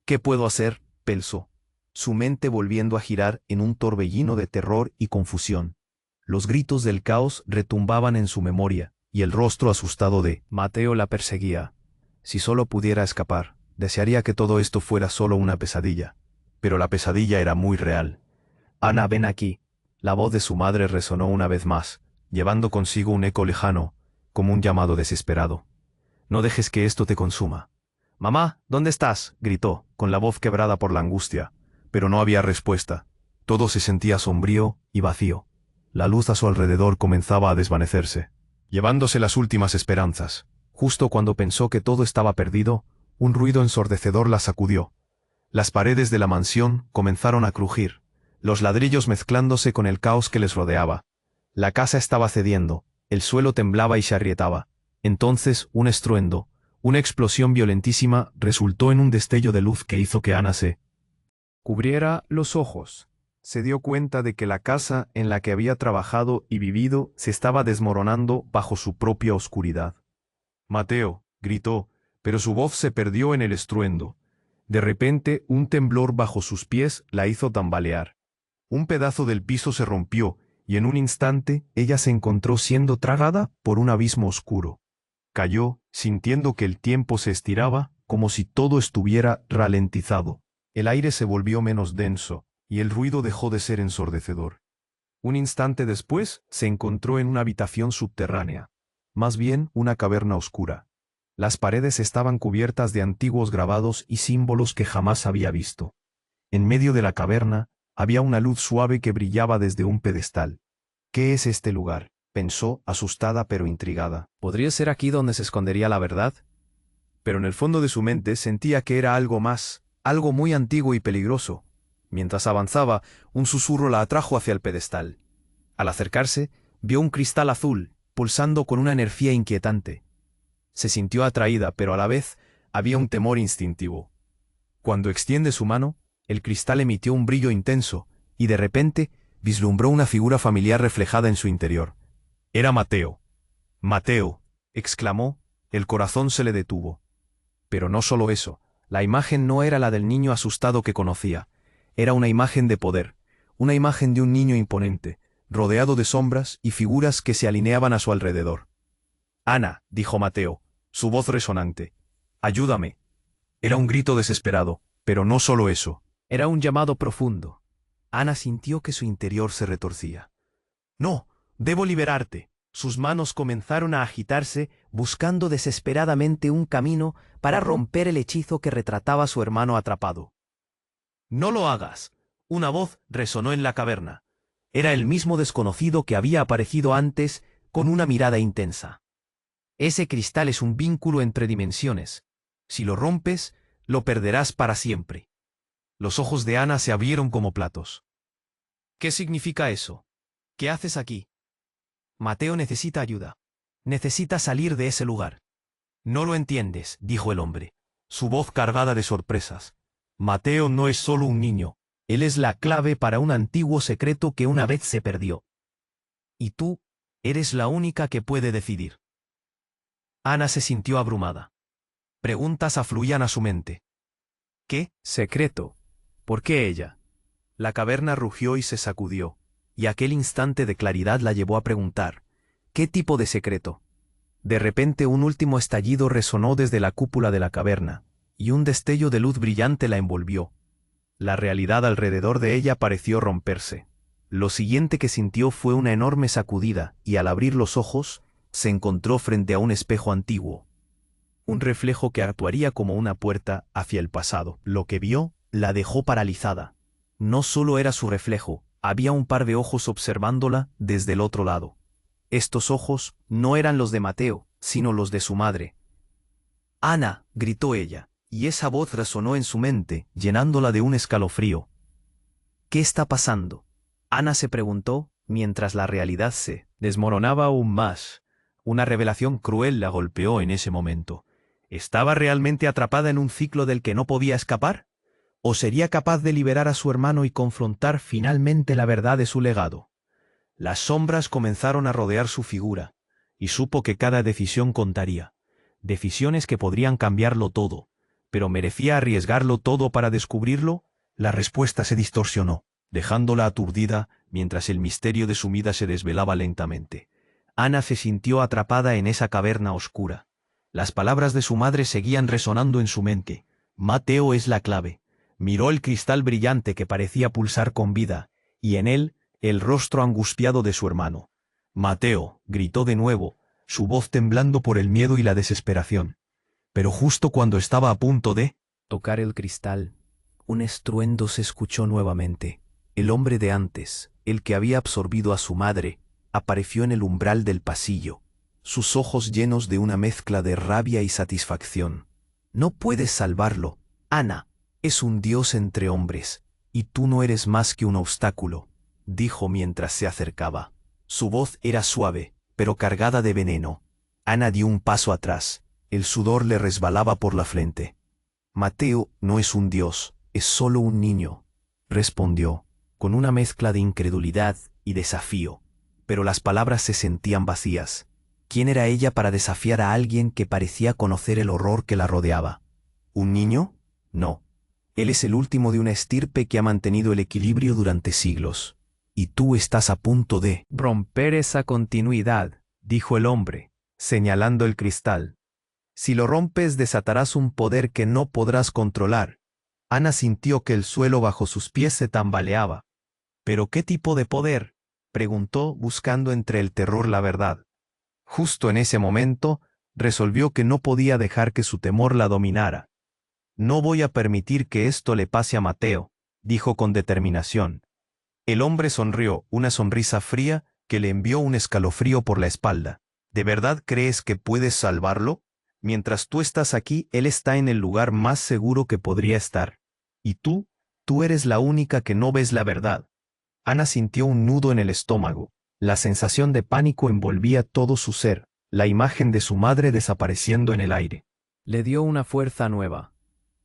¿Qué puedo hacer?, pensó, su mente volviendo a girar en un torbellino de terror y confusión. Los gritos del caos retumbaban en su memoria, y el rostro asustado de Mateo la perseguía. Si solo pudiera escapar, desearía que todo esto fuera solo una pesadilla. Pero la pesadilla era muy real. Ana, ven aquí. La voz de su madre resonó una vez más, llevando consigo un eco lejano, como un llamado desesperado. No dejes que esto te consuma. Mamá, ¿dónde estás?, gritó, con la voz quebrada por la angustia. Pero no había respuesta. Todo se sentía sombrío y vacío. La luz a su alrededor comenzaba a desvanecerse, llevándose las últimas esperanzas. Justo cuando pensó que todo estaba perdido, un ruido ensordecedor la sacudió. Las paredes de la mansión comenzaron a crujir, los ladrillos mezclándose con el caos que les rodeaba. La casa estaba cediendo, el suelo temblaba y se agrietaba. Entonces, un estruendo, una explosión violentísima, resultó en un destello de luz que hizo que Ana se cubriera los ojos. Se dio cuenta de que la casa en la que había trabajado y vivido se estaba desmoronando bajo su propia oscuridad. Mateo, gritó, pero su voz se perdió en el estruendo. De repente, un temblor bajo sus pies la hizo tambalear. Un pedazo del piso se rompió, y en un instante ella se encontró siendo tragada por un abismo oscuro. Cayó, sintiendo que el tiempo se estiraba, como si todo estuviera ralentizado. El aire se volvió menos denso, y el ruido dejó de ser ensordecedor. Un instante después, se encontró en una habitación subterránea. Más bien, una caverna oscura. Las paredes estaban cubiertas de antiguos grabados y símbolos que jamás había visto. En medio de la caverna, había una luz suave que brillaba desde un pedestal. ¿Qué es este lugar?, pensó, asustada pero intrigada. ¿Podría ser aquí donde se escondería la verdad? Pero en el fondo de su mente sentía que era algo más, algo muy antiguo y peligroso. Mientras avanzaba, un susurro la atrajo hacia el pedestal. Al acercarse, vio un cristal azul, pulsando con una energía inquietante. Se sintió atraída, pero a la vez había un temor instintivo. Cuando extiende su mano, el cristal emitió un brillo intenso, y de repente vislumbró una figura familiar reflejada en su interior. Era Mateo. «Mateo», exclamó, el corazón se le detuvo. Pero no solo eso, la imagen no era la del niño asustado que conocía. Era una imagen de poder, una imagen de un niño imponente, rodeado de sombras y figuras que se alineaban a su alrededor. «Ana», dijo Mateo, su voz resonante. «Ayúdame». Era un grito desesperado, pero no solo eso. Era un llamado profundo. Ana sintió que su interior se retorcía. «No, debo liberarte». Sus manos comenzaron a agitarse, buscando desesperadamente un camino para romper el hechizo que retrataba a su hermano atrapado. «No lo hagas», una voz resonó en la caverna. Era el mismo desconocido que había aparecido antes, con una mirada intensa. «Ese cristal es un vínculo entre dimensiones. Si lo rompes, lo perderás para siempre». Los ojos de Ana se abrieron como platos. «¿Qué significa eso? ¿Qué haces aquí?» «Mateo necesita ayuda. Necesita salir de ese lugar». «No lo entiendes», dijo el hombre, su voz cargada de sorpresas. «Mateo no es solo un niño. Él es la clave para un antiguo secreto que una vez se perdió. Y tú, eres la única que puede decidir». Ana se sintió abrumada. Preguntas afluían a su mente. ¿Qué secreto? ¿Por qué ella? La caverna rugió y se sacudió, y aquel instante de claridad la llevó a preguntar, ¿qué tipo de secreto? De repente un último estallido resonó desde la cúpula de la caverna, y un destello de luz brillante la envolvió. La realidad alrededor de ella pareció romperse. Lo siguiente que sintió fue una enorme sacudida, y al abrir los ojos, se encontró frente a un espejo antiguo. Un reflejo que actuaría como una puerta hacia el pasado. Lo que vio la dejó paralizada. No solo era su reflejo, había un par de ojos observándola desde el otro lado. Estos ojos no eran los de Mateo, sino los de su madre. «Ana», gritó ella, y esa voz resonó en su mente, llenándola de un escalofrío. ¿Qué está pasando? Ana se preguntó, mientras la realidad se desmoronaba aún más. Una revelación cruel la golpeó en ese momento. ¿Estaba realmente atrapada en un ciclo del que no podía escapar? ¿O sería capaz de liberar a su hermano y confrontar finalmente la verdad de su legado? Las sombras comenzaron a rodear su figura, y supo que cada decisión contaría. Decisiones que podrían cambiarlo todo, pero ¿merecía arriesgarlo todo para descubrirlo? La respuesta se distorsionó, dejándola aturdida mientras el misterio de su vida se desvelaba lentamente. Ana se sintió atrapada en esa caverna oscura. Las palabras de su madre seguían resonando en su mente. Mateo es la clave. Miró el cristal brillante que parecía pulsar con vida, y en él, el rostro angustiado de su hermano. Mateo, gritó de nuevo, su voz temblando por el miedo y la desesperación. Pero justo cuando estaba a punto de tocar el cristal, un estruendo se escuchó nuevamente. El hombre de antes, el que había absorbido a su madre, apareció en el umbral del pasillo, sus ojos llenos de una mezcla de rabia y satisfacción. No puedes salvarlo, Ana. Es un dios entre hombres, y tú no eres más que un obstáculo, dijo mientras se acercaba. Su voz era suave, pero cargada de veneno. Ana dio un paso atrás, el sudor le resbalaba por la frente. Mateo no es un dios, es solo un niño, respondió, con una mezcla de incredulidad y desafío, pero las palabras se sentían vacías. ¿Quién era ella para desafiar a alguien que parecía conocer el horror que la rodeaba? ¿Un niño? No. Él es el último de una estirpe que ha mantenido el equilibrio durante siglos. Y tú estás a punto de romper esa continuidad, dijo el hombre, señalando el cristal. Si lo rompes desatarás un poder que no podrás controlar. Ana sintió que el suelo bajo sus pies se tambaleaba. ¿Pero qué tipo de poder?, preguntó, buscando entre el terror la verdad. Justo en ese momento, resolvió que no podía dejar que su temor la dominara. No voy a permitir que esto le pase a Mateo, dijo con determinación. El hombre sonrió, una sonrisa fría que le envió un escalofrío por la espalda. ¿De verdad crees que puedes salvarlo? Mientras tú estás aquí, él está en el lugar más seguro que podría estar. Y tú eres la única que no ves la verdad. Ana sintió un nudo en el estómago. La sensación de pánico envolvía todo su ser, la imagen de su madre desapareciendo en el aire. Le dio una fuerza nueva.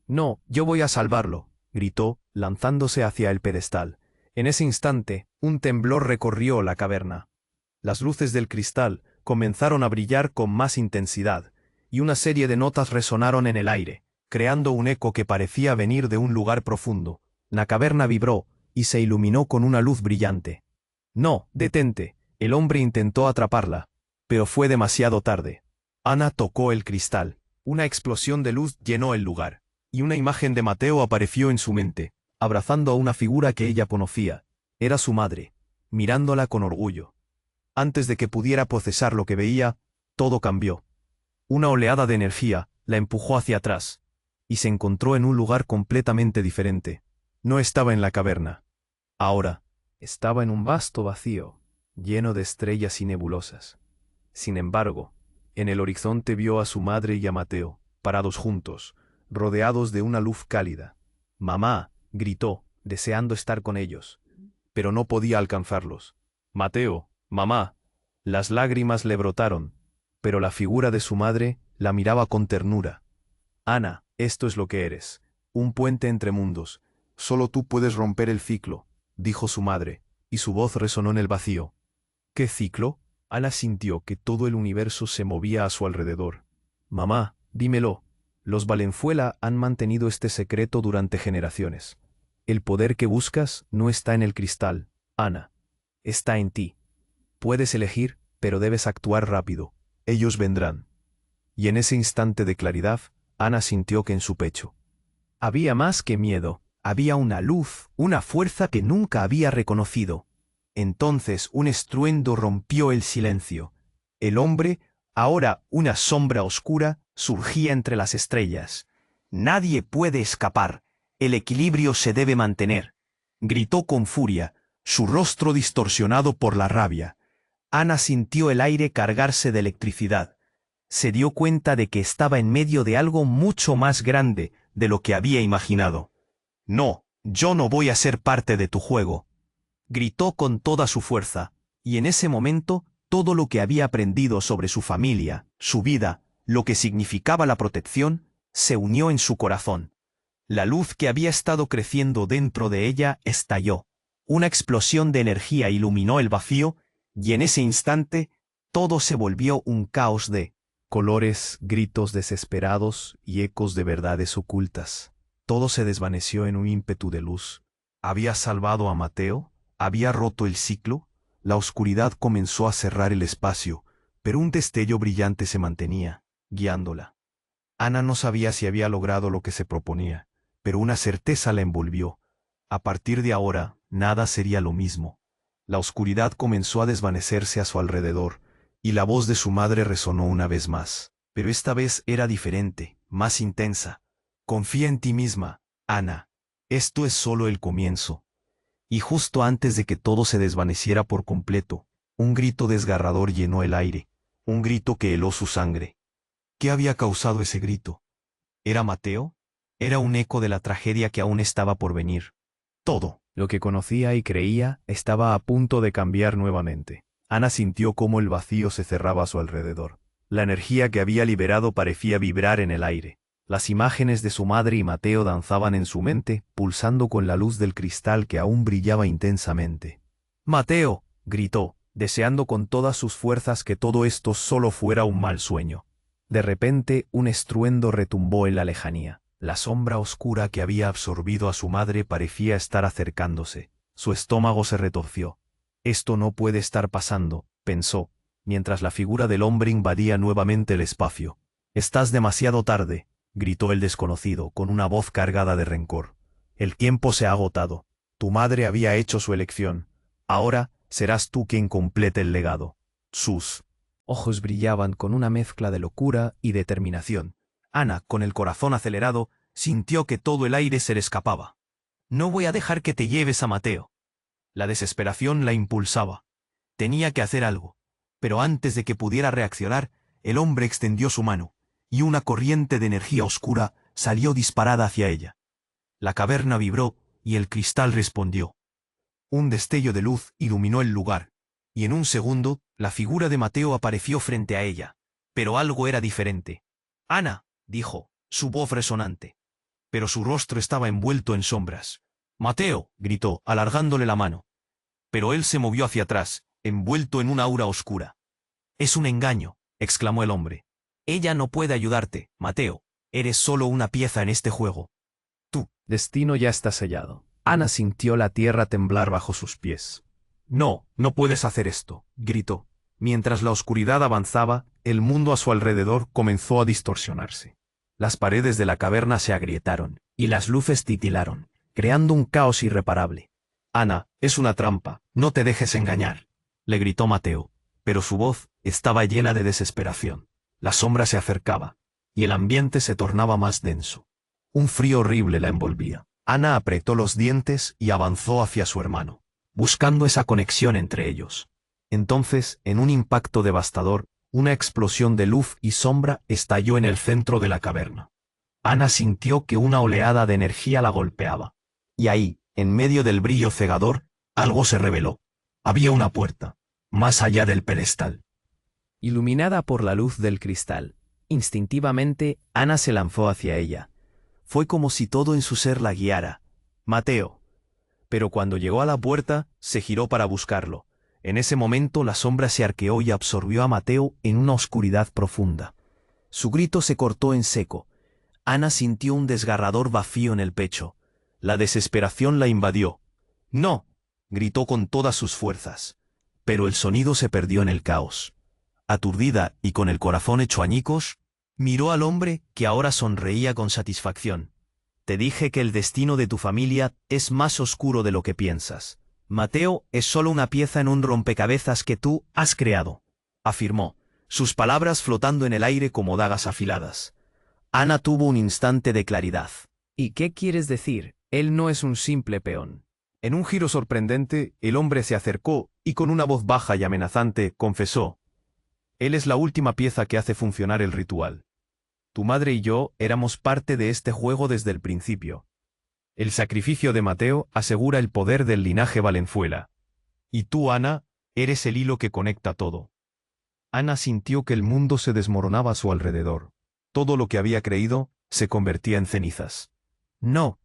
No, yo voy a salvarlo, gritó, lanzándose hacia el pedestal. En ese instante, un temblor recorrió la caverna. Las luces del cristal comenzaron a brillar con más intensidad, y una serie de notas resonaron en el aire, creando un eco que parecía venir de un lugar profundo. La caverna vibró, y se iluminó con una luz brillante. No, detente. El hombre intentó atraparla, pero fue demasiado tarde. Ana tocó el cristal. Una explosión de luz llenó el lugar, y una imagen de Mateo apareció en su mente, abrazando a una figura que ella conocía. Era su madre, mirándola con orgullo. Antes de que pudiera procesar lo que veía, todo cambió. Una oleada de energía la empujó hacia atrás, y se encontró en un lugar completamente diferente. No estaba en la caverna. Ahora, estaba en un vasto vacío, lleno de estrellas y nebulosas. Sin embargo, en el horizonte vio a su madre y a Mateo, parados juntos, rodeados de una luz cálida. «Mamá», gritó, deseando estar con ellos, pero no podía alcanzarlos. «Mateo, mamá». Las lágrimas le brotaron, pero la figura de su madre la miraba con ternura. «Ana, esto es lo que eres, un puente entre mundos. Solo tú puedes romper el ciclo», dijo su madre, y su voz resonó en el vacío. «¿Qué ciclo?». Ana sintió que todo el universo se movía a su alrededor. «Mamá, dímelo. Los Valenzuela han mantenido este secreto durante generaciones. El poder que buscas no está en el cristal, Ana. Está en ti. Puedes elegir, pero debes actuar rápido. Ellos vendrán». Y en ese instante de claridad, Ana sintió que en su pecho había más que miedo. Había una luz, una fuerza que nunca había reconocido. Entonces un estruendo rompió el silencio. El hombre, ahora una sombra oscura, surgía entre las estrellas. «Nadie puede escapar. El equilibrio se debe mantener», gritó con furia, su rostro distorsionado por la rabia. Ana sintió el aire cargarse de electricidad. Se dio cuenta de que estaba en medio de algo mucho más grande de lo que había imaginado. «No, yo no voy a ser parte de tu juego», gritó con toda su fuerza, y en ese momento todo lo que había aprendido sobre su familia, su vida, lo que significaba la protección, se unió en su corazón. La luz que había estado creciendo dentro de ella estalló. Una explosión de energía iluminó el vacío, y en ese instante todo se volvió un caos de colores, gritos desesperados y ecos de verdades ocultas. Todo se desvaneció en un ímpetu de luz. ¿Había salvado a Mateo? ¿Había roto el ciclo? La oscuridad comenzó a cerrar el espacio, pero un destello brillante se mantenía, guiándola. Ana no sabía si había logrado lo que se proponía, pero una certeza la envolvió. A partir de ahora, nada sería lo mismo. La oscuridad comenzó a desvanecerse a su alrededor, y la voz de su madre resonó una vez más. Pero esta vez era diferente, más intensa. «Confía en ti misma, Ana. Esto es solo el comienzo». Y justo antes de que todo se desvaneciera por completo, un grito desgarrador llenó el aire, un grito que heló su sangre. ¿Qué había causado ese grito? ¿Era Mateo? Era un eco de la tragedia que aún estaba por venir. Todo lo que conocía y creía estaba a punto de cambiar nuevamente. Ana sintió cómo el vacío se cerraba a su alrededor. La energía que había liberado parecía vibrar en el aire. Las imágenes de su madre y Mateo danzaban en su mente, pulsando con la luz del cristal que aún brillaba intensamente. «¡Mateo!», gritó, deseando con todas sus fuerzas que todo esto solo fuera un mal sueño. De repente, un estruendo retumbó en la lejanía. La sombra oscura que había absorbido a su madre parecía estar acercándose. Su estómago se retorció. «Esto no puede estar pasando», pensó, mientras la figura del hombre invadía nuevamente el espacio. «Estás demasiado tarde», gritó el desconocido con una voz cargada de rencor. «El tiempo se ha agotado. Tu madre había hecho su elección. Ahora serás tú quien complete el legado». Sus ojos brillaban con una mezcla de locura y determinación. Ana, con el corazón acelerado, sintió que todo el aire se le escapaba. «No voy a dejar que te lleves a Mateo». La desesperación la impulsaba. Tenía que hacer algo. Pero antes de que pudiera reaccionar, el hombre extendió su mano, y una corriente de energía oscura salió disparada hacia ella. La caverna vibró, y el cristal respondió. Un destello de luz iluminó el lugar, y en un segundo, la figura de Mateo apareció frente a ella. Pero algo era diferente. «Ana», dijo, su voz resonante. Pero su rostro estaba envuelto en sombras. «Mateo», gritó, alargándole la mano. Pero él se movió hacia atrás, envuelto en una aura oscura. «Es un engaño», exclamó el hombre. «Ella no puede ayudarte, Mateo. Eres solo una pieza en este juego. Tu destino ya está sellado». Ana sintió la tierra temblar bajo sus pies. «No, no puedes hacer esto», gritó. Mientras la oscuridad avanzaba, el mundo a su alrededor comenzó a distorsionarse. Las paredes de la caverna se agrietaron, y las luces titilaron, creando un caos irreparable. «Ana, es una trampa, no te dejes engañar», le gritó Mateo, pero su voz estaba llena de desesperación. La sombra se acercaba, y el ambiente se tornaba más denso. Un frío horrible la envolvía. Ana apretó los dientes y avanzó hacia su hermano, buscando esa conexión entre ellos. Entonces, en un impacto devastador, una explosión de luz y sombra estalló en el centro de la caverna. Ana sintió que una oleada de energía la golpeaba. Y ahí, en medio del brillo cegador, algo se reveló. Había una puerta, más allá del pedestal. Iluminada por la luz del cristal, instintivamente Ana se lanzó hacia ella. Fue como si todo en su ser la guiara. «Mateo». Pero cuando llegó a la puerta, se giró para buscarlo. En ese momento la sombra se arqueó y absorbió a Mateo en una oscuridad profunda. Su grito se cortó en seco. Ana sintió un desgarrador vacío en el pecho. La desesperación la invadió. «¡No!», gritó con todas sus fuerzas. Pero el sonido se perdió en el caos. Aturdida y con el corazón hecho añicos, miró al hombre que ahora sonreía con satisfacción. «Te dije que el destino de tu familia es más oscuro de lo que piensas. Mateo es solo una pieza en un rompecabezas que tú has creado», afirmó, sus palabras flotando en el aire como dagas afiladas. Ana tuvo un instante de claridad. «¿Y qué quieres decir? Él no es un simple peón». En un giro sorprendente, el hombre se acercó y con una voz baja y amenazante confesó. Él es la última pieza que hace funcionar el ritual. Tu madre y yo éramos parte de este juego desde el principio. El sacrificio de Mateo asegura el poder del linaje Valenzuela. Y tú, Ana, eres el hilo que conecta todo. Ana sintió que el mundo se desmoronaba a su alrededor. Todo lo que había creído se convertía en cenizas. No.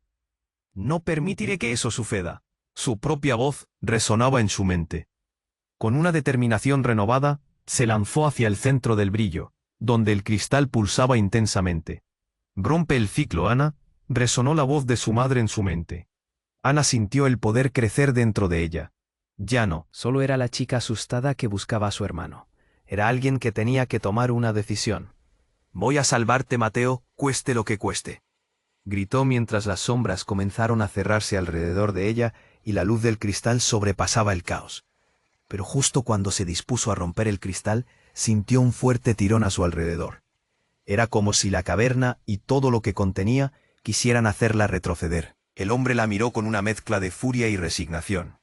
No permitiré que eso suceda. Su propia voz resonaba en su mente. Con una determinación renovada, se lanzó hacia el centro del brillo, donde el cristal pulsaba intensamente. «Rompe el ciclo, Ana», resonó la voz de su madre en su mente. Ana sintió el poder crecer dentro de ella. Ya no. Solo era la chica asustada que buscaba a su hermano. Era alguien que tenía que tomar una decisión. «Voy a salvarte, Mateo, cueste lo que cueste», gritó mientras las sombras comenzaron a cerrarse alrededor de ella y la luz del cristal sobrepasaba el caos. Pero justo cuando se dispuso a romper el cristal, sintió un fuerte tirón a su alrededor. Era como si la caverna y todo lo que contenía quisieran hacerla retroceder. El hombre la miró con una mezcla de furia y resignación.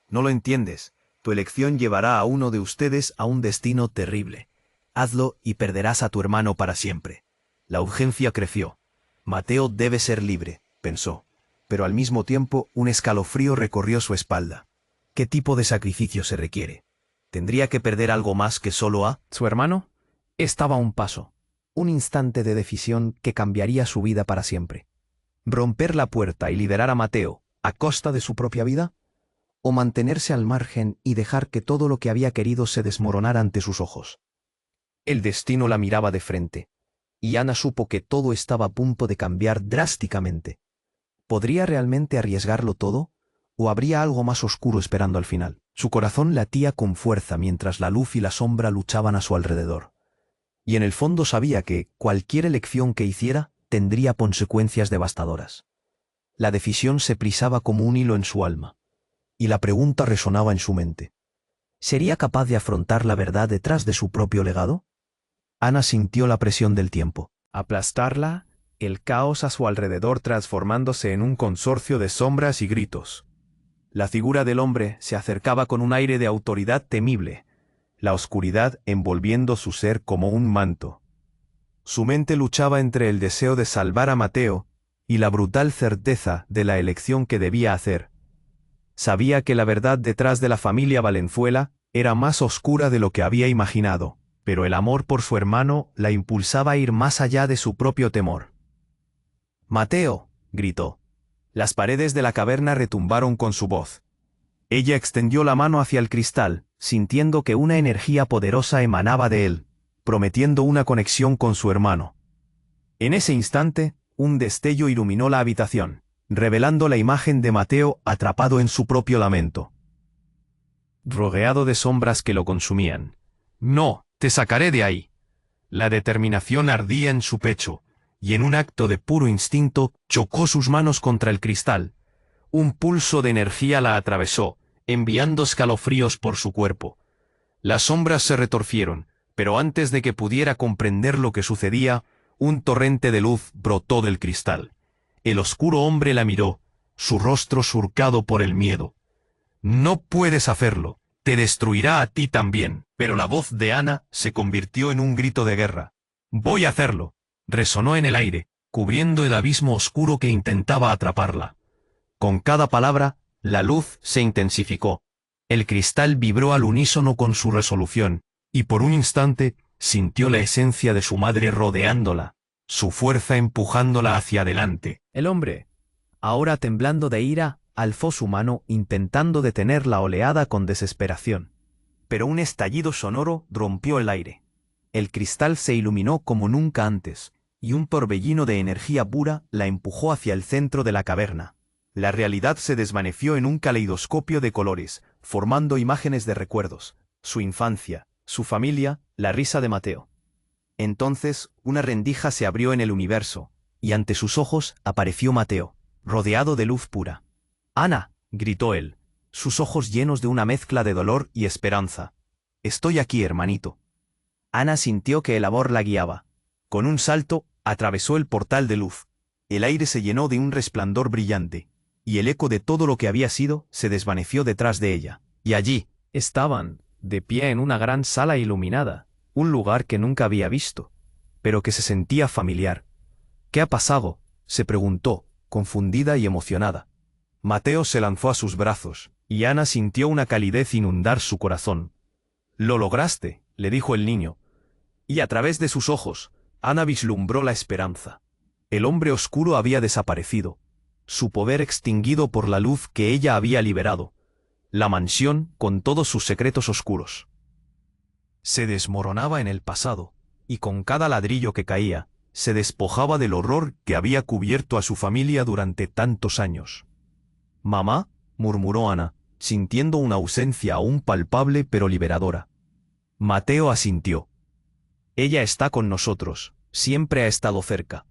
«No lo entiendes. Tu elección llevará a uno de ustedes a un destino terrible. Hazlo y perderás a tu hermano para siempre». La urgencia creció. Mateo debe ser libre, pensó. Pero al mismo tiempo un escalofrío recorrió su espalda. ¿Qué tipo de sacrificio se requiere? ¿Tendría que perder algo más que solo a...? Su hermano estaba a un paso. Un instante de decisión que cambiaría su vida para siempre. ¿Romper la puerta y liberar a Mateo a costa de su propia vida? ¿O mantenerse al margen y dejar que todo lo que había querido se desmoronara ante sus ojos? El destino la miraba de frente, y Ana supo que todo estaba a punto de cambiar drásticamente. ¿Podría realmente arriesgarlo todo? ¿O habría algo más oscuro esperando al final? Su corazón latía con fuerza mientras la luz y la sombra luchaban a su alrededor. Y en el fondo sabía que cualquier elección que hiciera tendría consecuencias devastadoras. La decisión se prisaba como un hilo en su alma. Y la pregunta resonaba en su mente. ¿Sería capaz de afrontar la verdad detrás de su propio legado? Ana sintió la presión del tiempo. Aplastarla, el caos a su alrededor transformándose en un consorcio de sombras y gritos. La figura del hombre se acercaba con un aire de autoridad temible, la oscuridad envolviendo su ser como un manto. Su mente luchaba entre el deseo de salvar a Mateo y la brutal certeza de la elección que debía hacer. Sabía que la verdad detrás de la familia Valenzuela era más oscura de lo que había imaginado, pero el amor por su hermano la impulsaba a ir más allá de su propio temor. «¡Mateo!», gritó. Las paredes de la caverna retumbaron con su voz. Ella extendió la mano hacia el cristal, sintiendo que una energía poderosa emanaba de él, prometiendo una conexión con su hermano. En ese instante, un destello iluminó la habitación, revelando la imagen de Mateo atrapado en su propio lamento, rodeado de sombras que lo consumían. «No, te sacaré de ahí». La determinación ardía en su pecho, y en un acto de puro instinto, chocó sus manos contra el cristal. Un pulso de energía la atravesó, enviando escalofríos por su cuerpo. Las sombras se retorcieron, pero antes de que pudiera comprender lo que sucedía, un torrente de luz brotó del cristal. El oscuro hombre la miró, su rostro surcado por el miedo. «No puedes hacerlo, te destruirá a ti también». Pero la voz de Ana se convirtió en un grito de guerra. «Voy a hacerlo», resonó en el aire, cubriendo el abismo oscuro que intentaba atraparla. Con cada palabra, la luz se intensificó. El cristal vibró al unísono con su resolución, y por un instante sintió la esencia de su madre rodeándola, su fuerza empujándola hacia adelante. El hombre, ahora temblando de ira, alzó su mano intentando detener la oleada con desesperación. Pero un estallido sonoro rompió el aire. El cristal se iluminó como nunca antes, y un torbellino de energía pura la empujó hacia el centro de la caverna. La realidad se desvaneció en un caleidoscopio de colores, formando imágenes de recuerdos, su infancia, su familia, la risa de Mateo. Entonces, una rendija se abrió en el universo, y ante sus ojos apareció Mateo, rodeado de luz pura. «¡Ana!», gritó él, sus ojos llenos de una mezcla de dolor y esperanza. «Estoy aquí, hermanito». Ana sintió que el amor la guiaba. Con un salto, atravesó el portal de luz. El aire se llenó de un resplandor brillante, y el eco de todo lo que había sido se desvaneció detrás de ella. Y allí estaban, de pie en una gran sala iluminada, Un lugar que nunca había visto, pero que se sentía familiar. ¿Qué ha pasado?, se preguntó, confundida y emocionada. Mateo se lanzó a sus brazos, Y Ana sintió una calidez inundar su corazón. «Lo lograste», le dijo el niño. Y a través de sus ojos, Ana vislumbró la esperanza. El hombre oscuro había desaparecido, su poder extinguido por la luz que ella había liberado. La mansión, con todos sus secretos oscuros, se desmoronaba en el pasado, y con cada ladrillo que caía, se despojaba del horror que había cubierto a su familia durante tantos años. «Mamá», murmuró Ana, sintiendo una ausencia aún palpable pero liberadora. Mateo asintió. Ella está con nosotros, siempre ha estado cerca.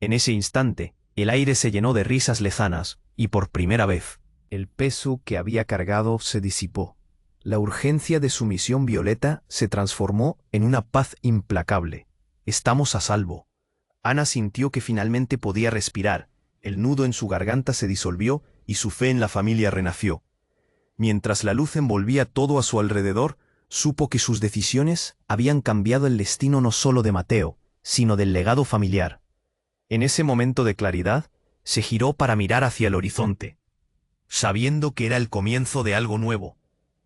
En ese instante, el aire se llenó de risas lejanas, y por primera vez, el peso que había cargado se disipó. La urgencia de su misión violeta se transformó en una paz implacable. Estamos a salvo. Ana sintió que finalmente podía respirar, el nudo en su garganta se disolvió y su fe en la familia renació. Mientras la luz envolvía todo a su alrededor, supo que sus decisiones habían cambiado el destino no solo de Mateo, sino del legado familiar. En ese momento de claridad, se giró para mirar hacia el horizonte, sabiendo que era el comienzo de algo nuevo,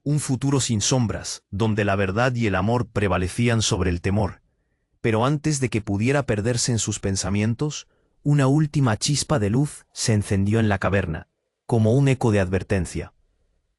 un futuro sin sombras, donde la verdad y el amor prevalecían sobre el temor. Pero antes de que pudiera perderse en sus pensamientos, una última chispa de luz se encendió en la caverna, como un eco de advertencia.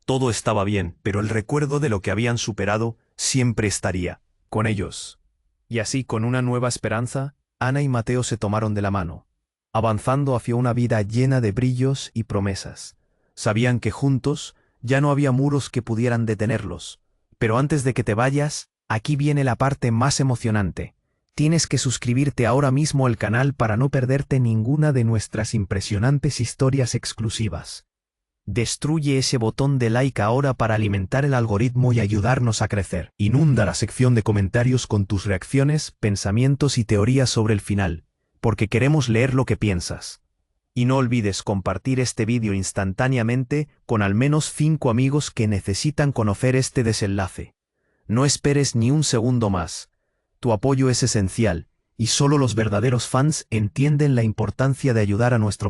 Todo estaba bien, pero el recuerdo de lo que habían superado siempre estaría con ellos. Y así, con una nueva esperanza, Ana y Mateo se tomaron de la mano, avanzando hacia una vida llena de brillos y promesas. Sabían que juntos ya no había muros que pudieran detenerlos. Pero antes de que te vayas, aquí viene la parte más emocionante. Tienes que suscribirte ahora mismo al canal para no perderte ninguna de nuestras impresionantes historias exclusivas. Destruye ese botón de like ahora para alimentar el algoritmo y ayudarnos a crecer. Inunda la sección de comentarios con tus reacciones, pensamientos y teorías sobre el final, porque queremos leer lo que piensas. Y no olvides compartir este vídeo instantáneamente con al menos 5 amigos que necesitan conocer este desenlace. No esperes ni un segundo más. Tu apoyo es esencial, y solo los verdaderos fans entienden la importancia de ayudar a nuestro canal.